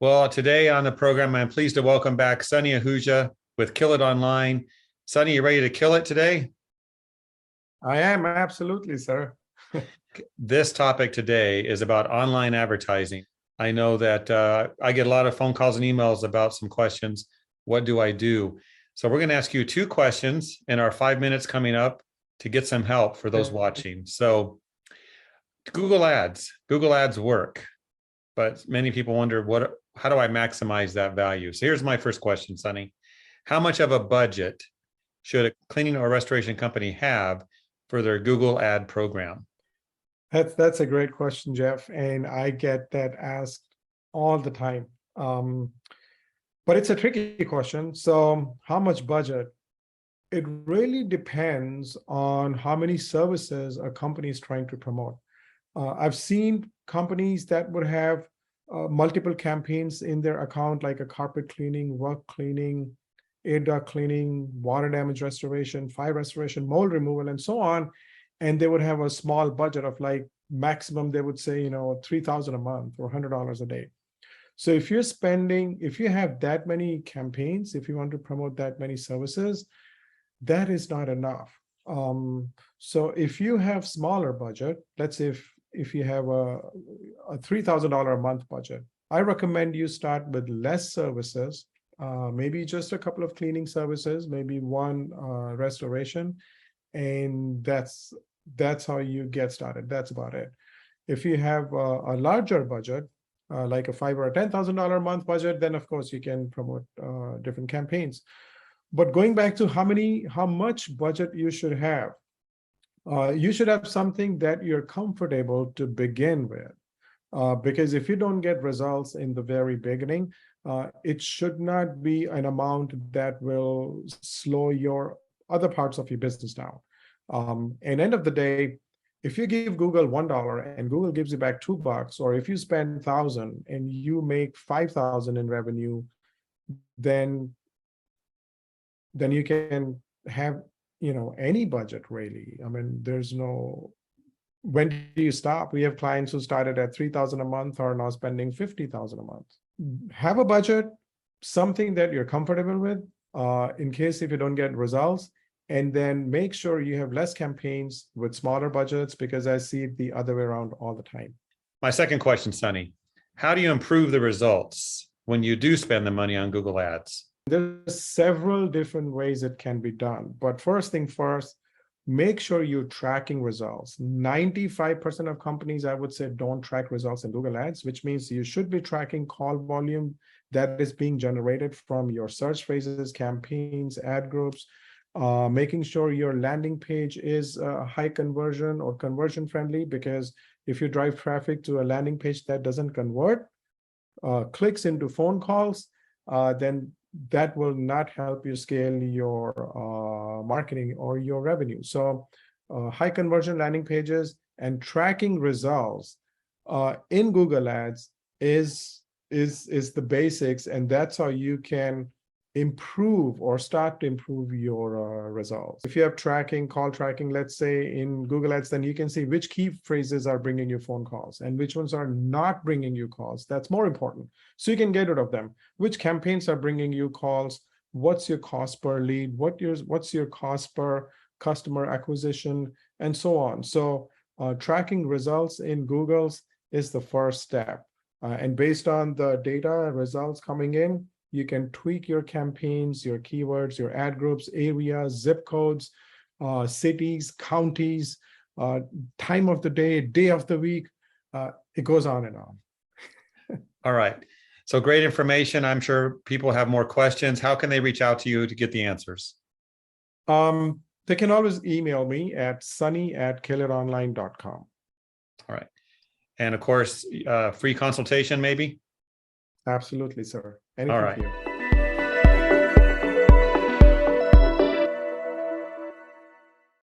Well, today on the program, I'm pleased to welcome back Sunny Ahuja with Kill It Online. Sunny, you ready to kill it today? I am, absolutely, sir. This topic today is about online advertising. I know that I get a lot of phone calls and emails about some questions. What do I do? So we're going to ask you two questions in our 5 minutes coming up to get some help for those watching. So Google Ads work, but many people wonder how do I maximize that value? So here's my first question, Sunny. How much of a budget should a cleaning or restoration company have for their Google ad program? That's a great question, Jeff, and I get that asked all the time. But it's a tricky question. So how much budget? It really depends on how many services a company is trying to promote. I've seen companies that would have multiple campaigns in their account, like a carpet cleaning, rug cleaning, air duct cleaning, water damage restoration, fire restoration, mold removal, and so on. And they would have a small budget of like maximum, they would say, $3,000 a month or $100 a day. So if you have that many campaigns, if you want to promote that many services, that is not enough. So if you have smaller budget, let's say if you have a $3,000 a month budget, I recommend you start with less services, maybe just a couple of cleaning services, maybe one restoration, and that's how you get started. That's about it. If you have a larger budget, like a $5,000 or $10,000 a month budget, then of course you can promote different campaigns. But going back to how much budget you should have something that you're comfortable to begin with. Because if you don't get results in the very beginning, it should not be an amount that will slow your other parts of your business down. And end of the day, if you give Google $1 and Google gives you back $2, or if you spend 1,000 and you make 5,000 in revenue, then you can have any budget really. I mean, when do you stop? We have clients who started at 3,000 a month are now spending 50,000 a month. Have a budget, something that you're comfortable with, in case if you don't get results, and then make sure you have less campaigns with smaller budgets, because I see it the other way around all the time. My second question, Sunny, how do you improve the results when you do spend the money on Google Ads? There's several different ways it can be done, but first thing first, make sure you're tracking results. 95% of companies, I would say, don't track results in Google Ads, which means you should be tracking call volume that is being generated from your search phrases, campaigns, ad groups, making sure your landing page is high conversion or conversion friendly, because if you drive traffic to a landing page that doesn't convert, clicks into phone calls, then that will not help you scale your marketing or your revenue. So high conversion landing pages and tracking results in Google Ads is the basics, and that's how you can improve or start to improve your results. If you have call tracking, let's say in Google Ads, then you can see which key phrases are bringing you phone calls and which ones are not bringing you calls. That's more important. So you can get rid of them. Which campaigns are bringing you calls? What's your cost per lead? What's your cost per customer acquisition, and so on. So tracking results in Google's is the first step. And based on the data results coming in, you can tweak your campaigns, your keywords, your ad groups, areas, zip codes, cities, counties, time of the day of the week. It goes on and on. All right. So great information. I'm sure people have more questions. How can they reach out to you to get the answers? They can always email me at sunny@killitonline.com. All right. And of course, free consultation, maybe? Absolutely, sir. All right. Anything for you.